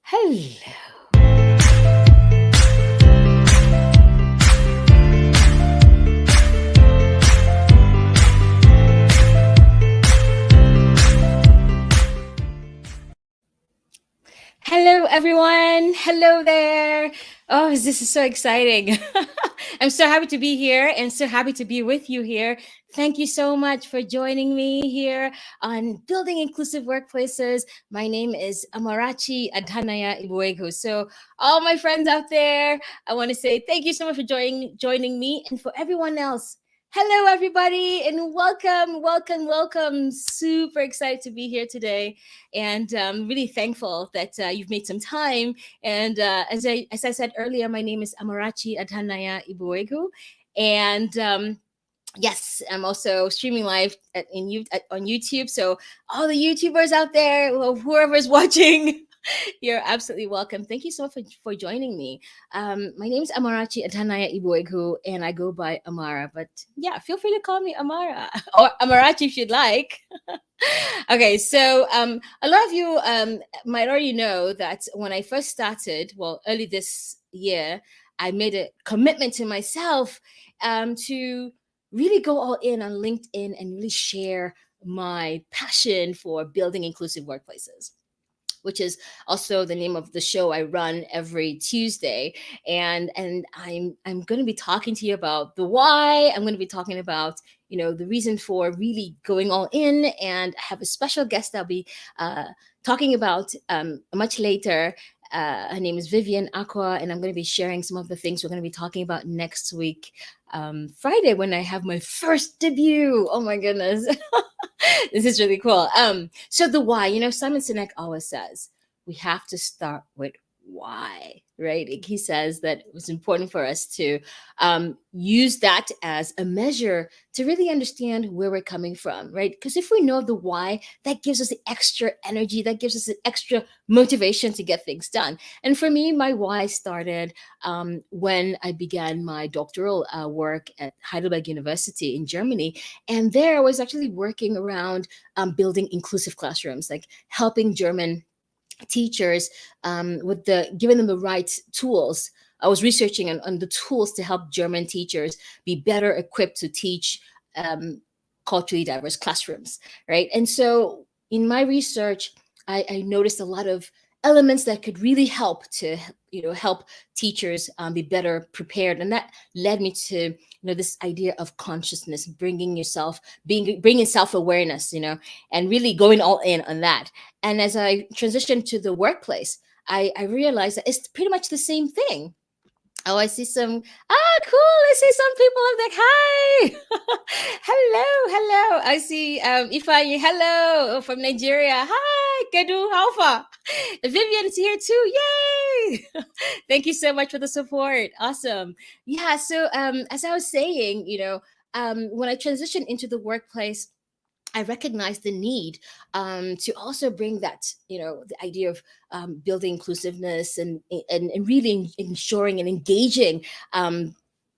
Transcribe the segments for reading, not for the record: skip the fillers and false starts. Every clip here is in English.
Hello. Hello, everyone. Hello there. Oh, this is so exciting. I'm so happy to be here and so happy to be with you here. Thank you so much for joining me here on Building Inclusive Workplaces. My name is Amarachi Adhanaya Igboegwu. So, all my friends out there, I want to say thank you so much for joining me, and for everyone else. Hello, everybody, and welcome. Super excited to be here today, and really thankful that you've made some time. And as I said earlier, my name is Amarachi Adhanaya Igboegwu, and yes, I'm also streaming live on YouTube. So all the YouTubers out there, whoever's watching, you're absolutely welcome. Thank you so much for joining me. My name is Amarachi Adhanaya Igboegwu, and I go by Amara. But yeah, feel free to call me Amara or Amarachi if you'd like. Okay, so a lot of you might already know that when I first started, well, early this year, I made a commitment to myself to really go all in on LinkedIn and really share my passion for building inclusive workplaces, which is also the name of the show I run every Tuesday. And I'm going to be talking to you about the why. I'm going to be talking about the reason for really going all in, and I have a special guest I'll be talking about much later. Her name is Vivian Acquah, and I'm going to be sharing some of the things we're going to be talking about next week, Friday, when I have my first debut. Oh my goodness. This is really cool. So the why, Simon Sinek always says we have to start with why, right? He says that it was important for us to use that as a measure to really understand where we're coming from, right? Because if we know the why, that gives us the extra energy, that gives us the extra motivation to get things done. And for me, my why started when I began my doctoral work at Heidelberg University in Germany. And there I was actually working around building inclusive classrooms, like helping German teachers with giving them the right tools. I was researching on the tools to help German teachers be better equipped to teach culturally diverse classrooms, right? And so in my research, I noticed a lot of elements that could really help to help teachers be better prepared, and that led me to this idea of consciousness, bringing self-awareness, and really going all in on that. And as I transitioned to the workplace, I realized that it's pretty much the same thing. Oh, I see some. Cool. I see some people. I'm like, hi. Hello. I see Ifeanyi, hello, from Nigeria. Hi, Kedu, how far? Vivian's here too. Yay. Thank you so much for the support. Awesome. Yeah. So as I was saying, when I transitioned into the workplace, I recognize the need to also bring that, the idea of building inclusiveness and really ensuring and engaging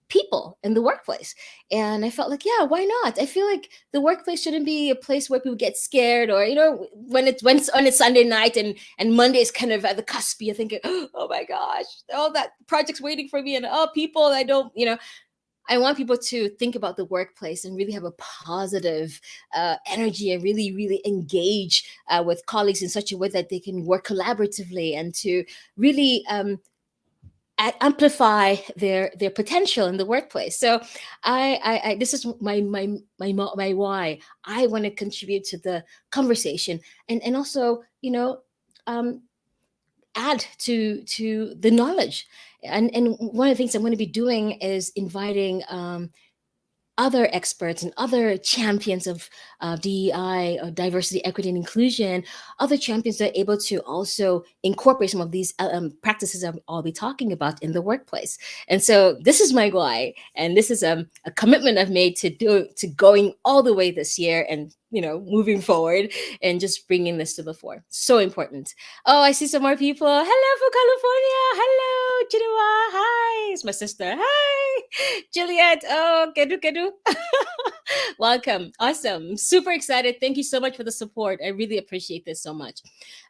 people in the workplace. And I felt like, yeah, why not? I feel like the workplace shouldn't be a place where people get scared, or when it's on a Sunday night and Monday is kind of at the cusp, you're thinking, oh my gosh, all that project's waiting for me, and people I don't, I want people to think about the workplace and really have a positive energy, and really, really engage with colleagues in such a way that they can work collaboratively and to really amplify their potential in the workplace. So I this is my why. I want to contribute to the conversation, and also add to the knowledge. And one of the things I'm going to be doing is inviting other experts and other champions of DEI, or diversity, equity, and inclusion, other champions that are able to also incorporate some of these practices I'll be talking about in the workplace. And so this is my why, and this is a commitment I've made to going all the way this year, and moving forward and just bringing this to the fore. So important. Oh, I see some more people. Hello from California. Hello, Chinawa. Hi. It's my sister. Hi. Juliet. Oh, kedu kedu. Welcome. Awesome. Super excited. Thank you so much for the support. I really appreciate this so much.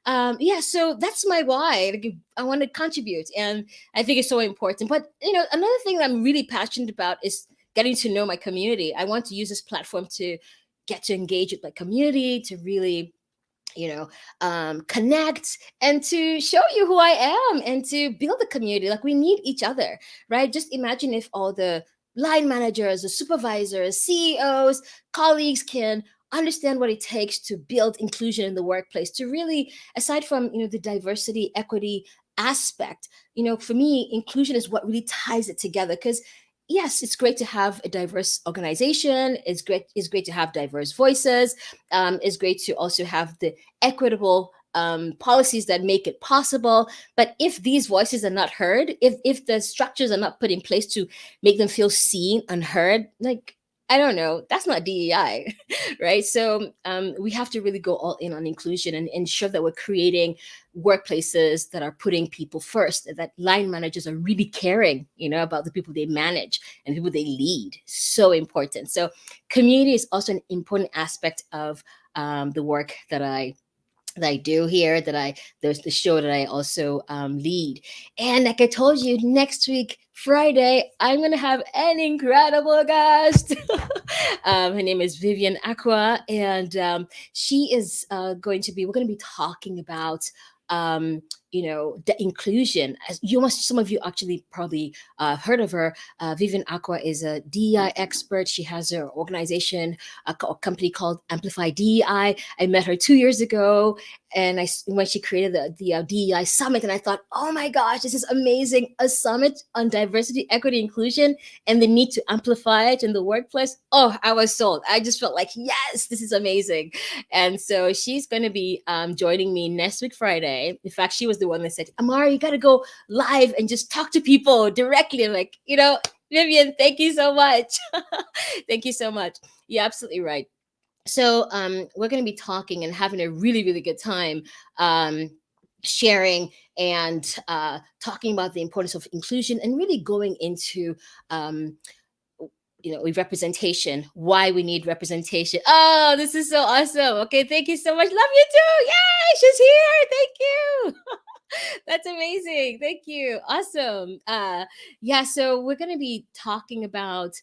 Yeah, so that's my why. Like, I want to contribute, and I think it's so important. But another thing that I'm really passionate about is getting to know my community. I want to use this platform to get to engage with my community, to really connect and to show you who I am and to build a community. Like, we need each other, right? Just imagine if all the line managers, the supervisors, CEOs, colleagues can understand what it takes to build inclusion in the workplace, to really, aside from the diversity, equity aspect, for me, inclusion is what really ties it together. Because yes, it's great to have a diverse organization. It's great to have diverse voices. It's great to also have the equitable policies that make it possible. But if these voices are not heard, if the structures are not put in place to make them feel seen and heard, like, I don't know, that's not DEI, right? So we have to really go all in on inclusion and ensure that we're creating workplaces that are putting people first, that line managers are really caring, about the people they manage and people they lead. So important. So community is also an important aspect of the work that I do here, there's the show that I also lead. And like I told you, next week, Friday, I'm going to have an incredible guest. Her name is Vivian Acquah, and she is we're going to be talking about, the inclusion. As some of you actually probably heard of her. Vivian Acquah is a DEI expert. She has her organization, a company called AmplifyDEI. I met her 2 years ago, and when she created the DEI summit, and I thought, oh my gosh, this is amazing, a summit on diversity, equity, inclusion, and the need to amplify it in the workplace. Oh, I was sold. I just felt like, yes, this is amazing. And so she's going to be joining me next week, Friday. In fact, she was the one that said, Amara, you got to go live and just talk to people directly. I'm like, Vivian, thank you so much. Thank you so much. You're absolutely right. So we're going to be talking and having a really, really good time, sharing and talking about the importance of inclusion, and really going into representation, why we need representation. Oh, this is so awesome. Okay, thank you so much. Love you too. Yay, she's here. Thank you. That's amazing. Thank you. Awesome. Yeah, so we're going to be talking about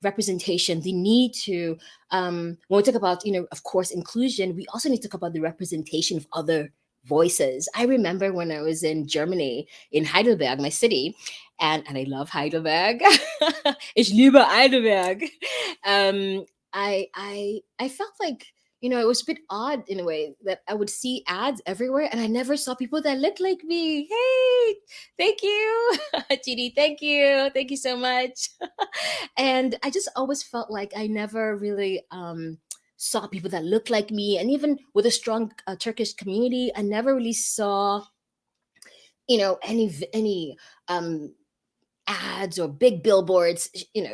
representation, the need to, when we talk about, of course, inclusion, we also need to talk about the representation of other voices. I remember when I was in Germany, in Heidelberg, my city, and I love Heidelberg. Ich liebe Heidelberg. I felt like, it was a bit odd in a way that I would see ads everywhere and I never saw people that looked like me. Hey, thank you. Chidi, thank you. Thank you so much. And I just always felt like I never really saw people that looked like me. And even with a strong Turkish community, I never really saw, any ads or big billboards,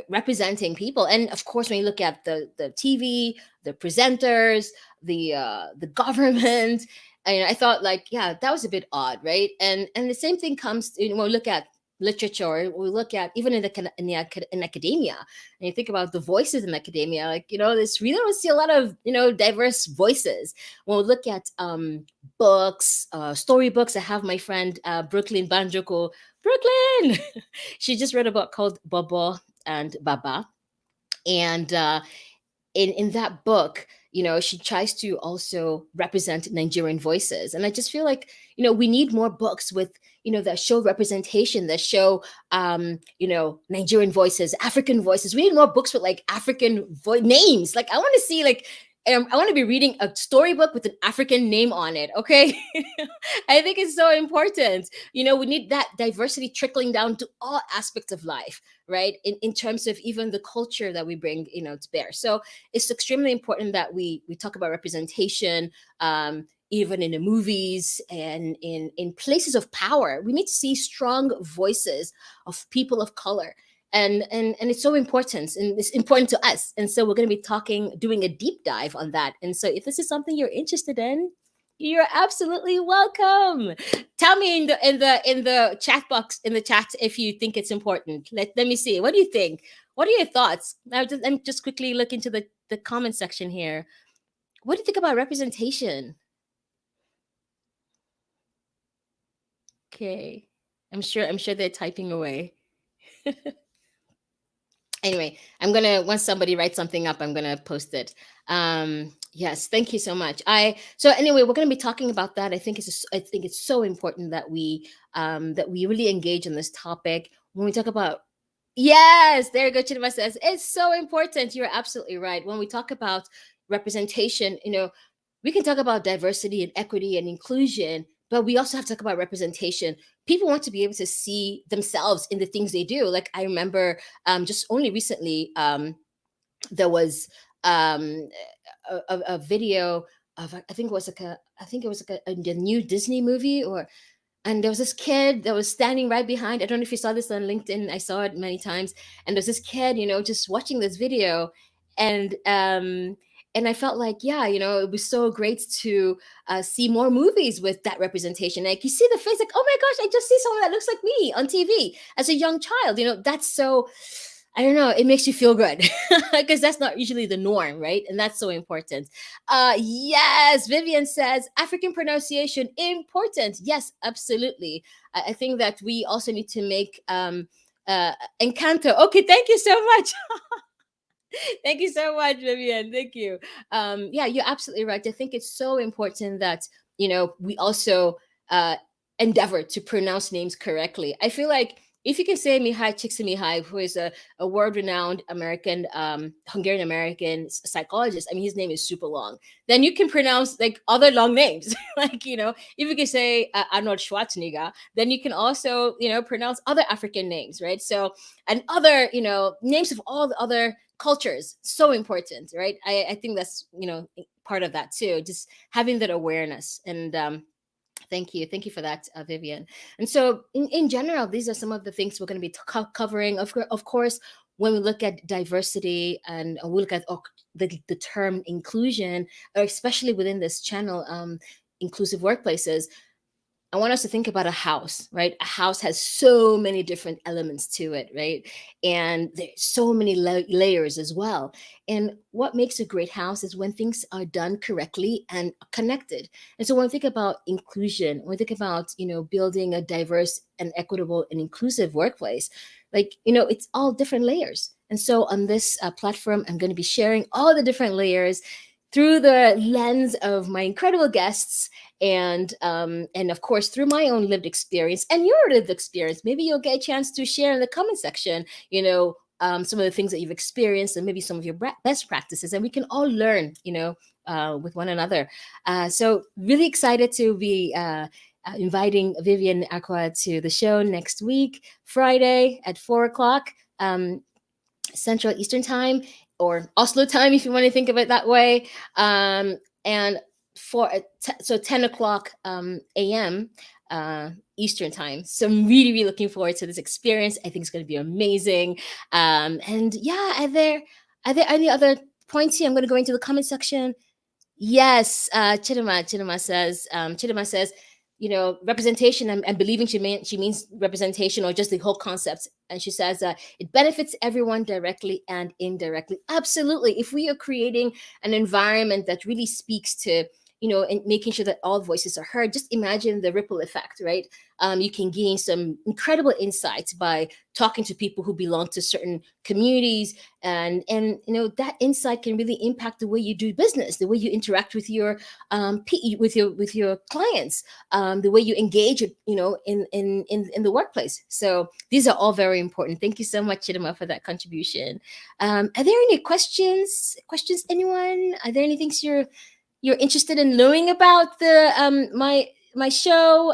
representing people. And of course, when you look at the TV, the presenters, the government, I thought, like, yeah, that was a bit odd, right? And the same thing comes when we look at literature. We look at even in academia, and you think about the voices in academia, like, this really don't see a lot of diverse voices. When we look at books, storybooks, I have my friend Brooklyn Banjoko. Brooklyn, she just read a book called Bobo and Baba, and in that book, she tries to also represent Nigerian voices. And I just feel like, we need more books with, that show representation, that show, Nigerian voices, African voices. We need more books with like African names. Like, I want to see like, I want to be reading a storybook with an African name on it. Okay. I think it's so important. We need that diversity trickling down to all aspects of life, right? In terms of even the culture that we bring, to bear. So it's extremely important that we talk about representation, even in the movies and in places of power. We need to see strong voices of people of color. and it's so important, and it's important to us. And so we're going to be doing a deep dive on that. And so if this is something you're interested in, you're absolutely welcome. Tell me in the chat box, in the chat, if you think it's important. Let me see. What do you think? What are your thoughts? I'm just quickly look into the comment section here. What do you think about representation? Okay. I'm sure they're typing away. Anyway, I'm gonna, once somebody writes something up, I'm gonna post it. Yes, thank you so much. So anyway, we're gonna be talking about that. I think it's so important that we really engage in this topic when we talk about. Yes, there you go. Chidima says it's so important. You're absolutely right. When we talk about representation, we can talk about diversity and equity and inclusion, but we also have to talk about representation. People want to be able to see themselves in the things they do. Like I remember, just only recently, there was a video of, I think it was like a new Disney movie, and there was this kid that was standing right behind. I don't know if you saw this on LinkedIn. I saw it many times. And there's this kid, just watching this video, and I felt like, yeah, it was so great to see more movies with that representation. Like you see the face, like, oh my gosh, I just see someone that looks like me on TV as a young child. That's so, I don't know, it makes you feel good because that's not usually the norm, right? And that's so important. Yes, Vivian says African pronunciation important. Yes, absolutely. I think that we also need to make Encanto. Okay, thank you so much. Thank you so much, Vivian. Thank you. Yeah, you're absolutely right. I think it's so important that we also uh, endeavor to pronounce names correctly. I feel like if you can say Mihai Csikszentmihalyi, who is a world-renowned American, Hungarian American psychologist, I mean, his name is super long. Then you can pronounce like other long names, like if you can say Arnold Schwarzenegger, then you can also pronounce other African names, right? So and other names of all the other cultures, so important, right? I think that's part of that too, just having that awareness. And thank you for that, Vivian. And so in general, these are some of the things we're going to be covering. Of course, when we look at diversity and we look at the term inclusion, or especially within this channel, inclusive workplaces, I want us to think about a house, right? A house has so many different elements to it, right? And there's so many layers as well. And what makes a great house is when things are done correctly and connected. And so when we think about inclusion, when we think about, building a diverse and equitable and inclusive workplace, like, it's all different layers. And so on this platform, I'm going to be sharing all the different layers through the lens of my incredible guests, and of course through my own lived experience and your lived experience. Maybe you'll get a chance to share in the comment section some of the things that you've experienced and maybe some of your best practices, and we can all learn with one another. So really excited to be inviting Vivian Acquah to the show next week, Friday at 4 o'clock Central Eastern Time, or Oslo time, if you want to think of it that way. And so 10 o'clock a.m. Eastern time. So I'm really, really looking forward to this experience. I think it's going to be amazing. And yeah, are there any other points here? I'm going to go into the comment section. Yes, Chidima says, representation. I'm believing she means representation, or just the whole concept. And she says it benefits everyone directly and indirectly. Absolutely. If we are creating an environment that really speaks to, and making sure that all voices are heard, just imagine the ripple effect, right? You can gain some incredible insights by talking to people who belong to certain communities, and that insight can really impact the way you do business, the way you interact with your with your clients, the way you engage in the workplace. So these are all very important. Thank you so much, Chidima, for that contribution. Are there any questions, anyone? Are there any things you're interested in knowing about the my show,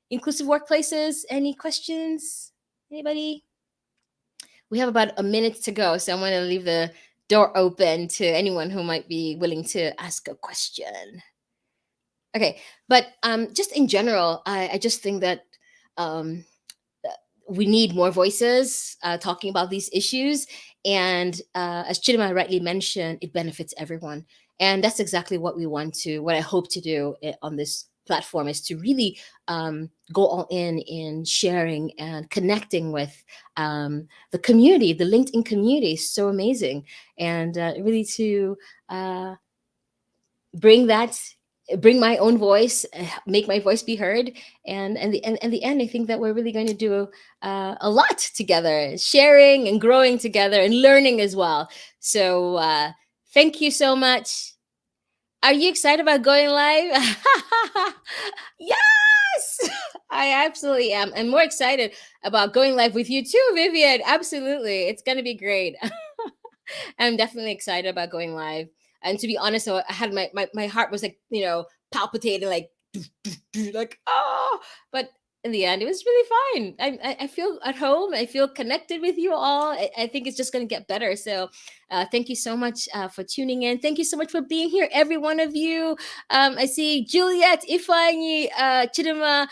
inclusive workplaces? Any questions, anybody? We have about a minute to go, so I'm going to leave the door open to anyone who might be willing to ask a question. Okay, but just in general, I just think that we need more voices talking about these issues. And as Chidima rightly mentioned, it benefits everyone. And that's exactly what what I hope to do on this platform, is to really go all in sharing and connecting with the community. The LinkedIn community is so amazing. And really to uh, bring that bring my own voice, make my voice be heard. And the end, I think that we're really going to do a lot together, sharing and growing together and learning as well. So thank you so much. Are you excited about going live? Yes, I absolutely am. I'm more excited about going live with you too, Vivian. Absolutely, it's going to be great. I'm definitely excited about going live. And to be honest, so I had my heart was like, palpitating, like, like, oh, but in the end, it was really fine. I feel at home. I feel connected with you all. I think it's just going to get better. So thank you so much for tuning in. Thank you so much for being here, every one of you. I see Juliet, Ifeanyi, Chidima,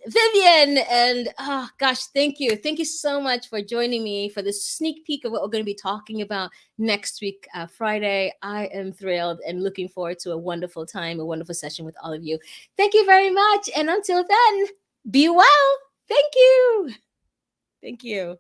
Vivian, and oh gosh, thank you. Thank you so much for joining me for this sneak peek of what we're going to be talking about next week, Friday. I am thrilled and looking forward to a wonderful time, a wonderful session with all of you. Thank you very much. And until then, be well. Thank you. Thank you.